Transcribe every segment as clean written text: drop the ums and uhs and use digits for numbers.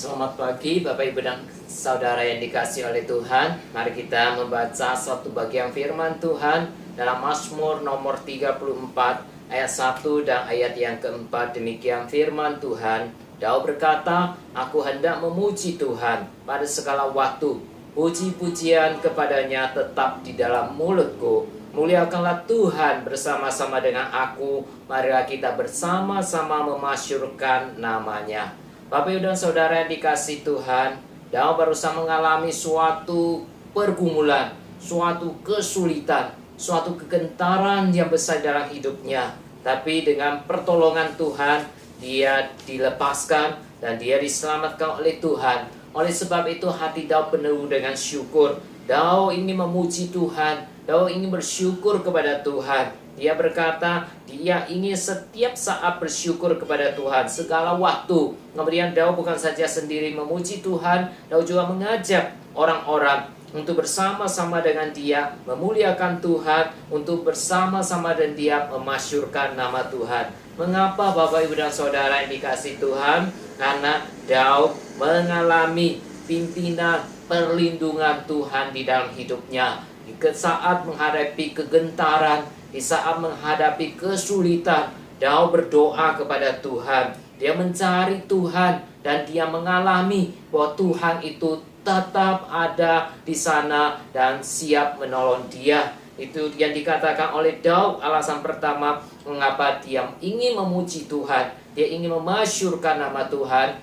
Selamat pagi Bapak Ibu dan Saudara yang dikasihi oleh Tuhan. Mari kita membaca suatu bagian firman Tuhan dalam Mazmur nomor 34 ayat 1 dan ayat yang keempat. Demikian firman Tuhan. Daud berkata, "Aku hendak memuji Tuhan pada segala waktu. Puji-pujian kepadanya tetap di dalam mulutku. Muliakanlah Tuhan bersama-sama dengan aku. Marilah kita bersama-sama memasyurkan namanya." Bapak Ibu dan Saudara yang dikasihi Tuhan, Daud barusan mengalami suatu pergumulan, suatu kesulitan, suatu kegentaran yang besar dalam hidupnya. Tapi dengan pertolongan Tuhan, dia dilepaskan dan dia diselamatkan oleh Tuhan. Oleh sebab itu hati Daud penuh dengan syukur. Daud ingin memuji Tuhan, Daud ingin bersyukur kepada Tuhan. Dia berkata, dia ingin setiap saat bersyukur kepada Tuhan, segala waktu. Kemudian Daud bukan saja sendiri memuji Tuhan, Daud juga mengajak orang-orang untuk bersama-sama dengan dia memuliakan Tuhan, untuk bersama-sama dengan dia memasyurkan nama Tuhan. Mengapa Bapak Ibu dan Saudara yang dikasihi Tuhan? Karena Daud mengalami pimpinan perlindungan Tuhan di dalam hidupnya. Di saat menghadapi kegentaran, di saat menghadapi kesulitan, Daud berdoa kepada Tuhan. Dia mencari Tuhan dan dia mengalami bahwa Tuhan itu tetap ada di sana dan siap menolong dia. Itu yang dikatakan oleh Daud. Alasan pertama mengapa dia ingin memuji Tuhan, dia ingin memasyurkan nama Tuhan,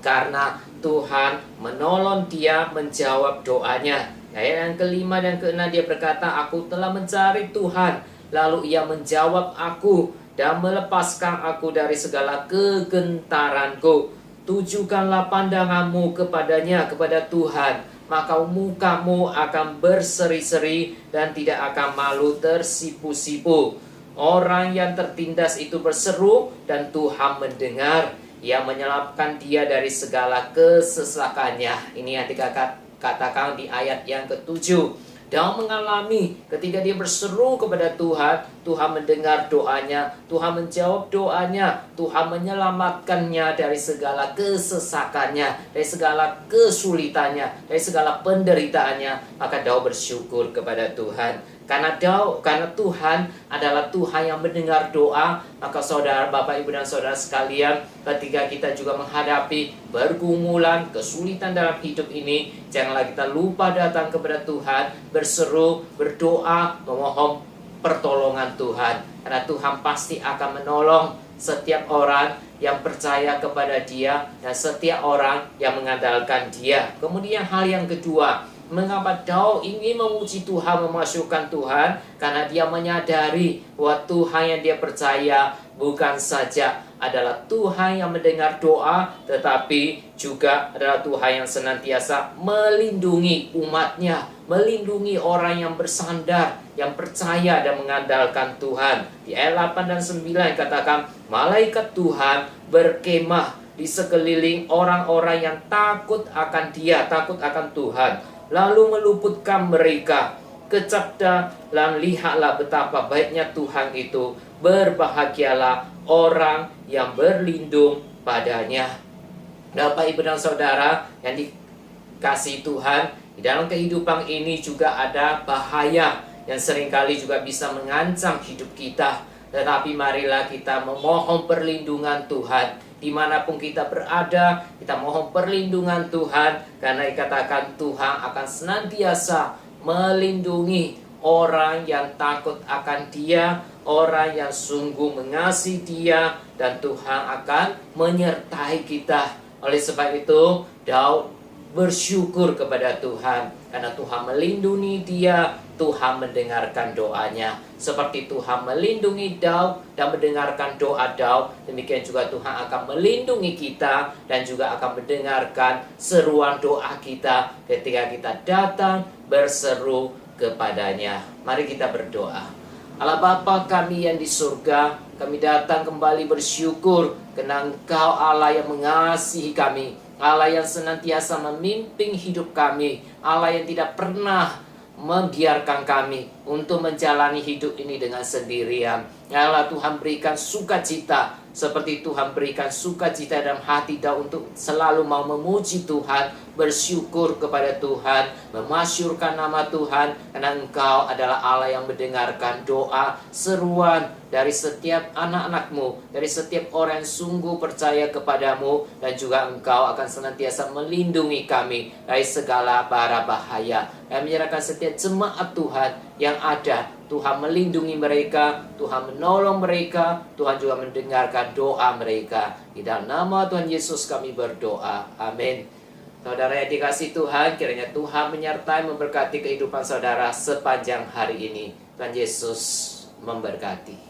karena Tuhan menolong dia, menjawab doanya. Ayat yang kelima dan keenam dia berkata, "Aku telah mencari Tuhan, lalu ia menjawab aku dan melepaskan aku dari segala kegentaranku. Tujukanlah pandanganmu kepadanya, kepada Tuhan, maka mukamu akan berseri-seri dan tidak akan malu tersipu-sipu." Orang yang tertindas itu berseru dan Tuhan mendengar. Ia menyelamatkan dia dari segala kesesakannya. Ini yang dikatakan di ayat yang ke-7. Daud mengalami ketika dia berseru kepada Tuhan, Tuhan mendengar doanya, Tuhan menjawab doanya, Tuhan menyelamatkannya dari segala kesesakannya, dari segala kesulitannya, dari segala penderitaannya. Maka Daud bersyukur kepada Tuhan. Karena Tuhan adalah Tuhan yang mendengar doa, maka saudara, Bapak, Ibu dan Saudara sekalian, ketika kita juga menghadapi pergumulan, kesulitan dalam hidup ini, janganlah kita lupa datang kepada Tuhan, berseru, berdoa, memohon pertolongan Tuhan. Karena Tuhan pasti akan menolong setiap orang yang percaya kepada Dia dan setiap orang yang mengandalkan Dia. Kemudian hal yang kedua, mengapa Daud ingin memuji Tuhan, memasyurkan Tuhan? Karena dia menyadari bahwa Tuhan yang dia percaya bukan saja adalah Tuhan yang mendengar doa, tetapi juga adalah Tuhan yang senantiasa melindungi umatnya, melindungi orang yang bersandar, yang percaya dan mengandalkan Tuhan. Di ayat 8 dan 9 katakan, "Malaikat Tuhan berkemah di sekeliling orang-orang yang takut akan Dia, takut akan Tuhan, lalu meluputkan mereka. Kecapda dan lihatlah betapa baiknya Tuhan itu. Berbahagialah orang yang berlindung padanya." Bapak, Ibu dan Saudara yang dikasihi Tuhan, di dalam kehidupan ini juga ada bahaya yang seringkali juga bisa mengancam hidup kita. Tetapi marilah kita memohon perlindungan Tuhan. Dimanapun kita berada, kita mohon perlindungan Tuhan, karena dikatakan Tuhan akan senantiasa melindungi orang yang takut akan Dia, orang yang sungguh mengasihi Dia, dan Tuhan akan menyertai kita. Oleh sebab itu, Daud bersyukur kepada Tuhan, karena Tuhan melindungi dia, Tuhan mendengarkan doanya. Seperti Tuhan melindungi Daud dan mendengarkan doa Daud, demikian juga Tuhan akan melindungi kita dan juga akan mendengarkan seruan doa kita ketika kita datang berseru kepadanya. Mari kita berdoa. Allah Bapa kami yang di surga, kami datang kembali bersyukur karena Engkau Allah yang mengasihi kami, Allah yang senantiasa memimpin hidup kami, Allah yang tidak pernah membiarkan kami untuk menjalani hidup ini dengan sendirian. Ya Allah, Tuhan berikan sukacita seperti Tuhan berikan sukacita dalam hati Daud untuk selalu mau memuji Tuhan, bersyukur kepada Tuhan, memasyurkan nama Tuhan, karena Engkau adalah Allah yang mendengarkan doa, seruan dari setiap anak-anak-Mu, dari setiap orang yang sungguh percaya kepadamu, dan juga Engkau akan senantiasa melindungi kami dari segala bara bahaya. Dan menyerahkan setiap jemaat Tuhan yang ada, Tuhan melindungi mereka, Tuhan menolong mereka, Tuhan juga mendengarkan doa mereka. Di dalam nama Tuhan Yesus kami berdoa. Amin. Saudara yang dikasihi Tuhan, kiranya Tuhan menyertai memberkati kehidupan saudara sepanjang hari ini. Tuhan Yesus memberkati.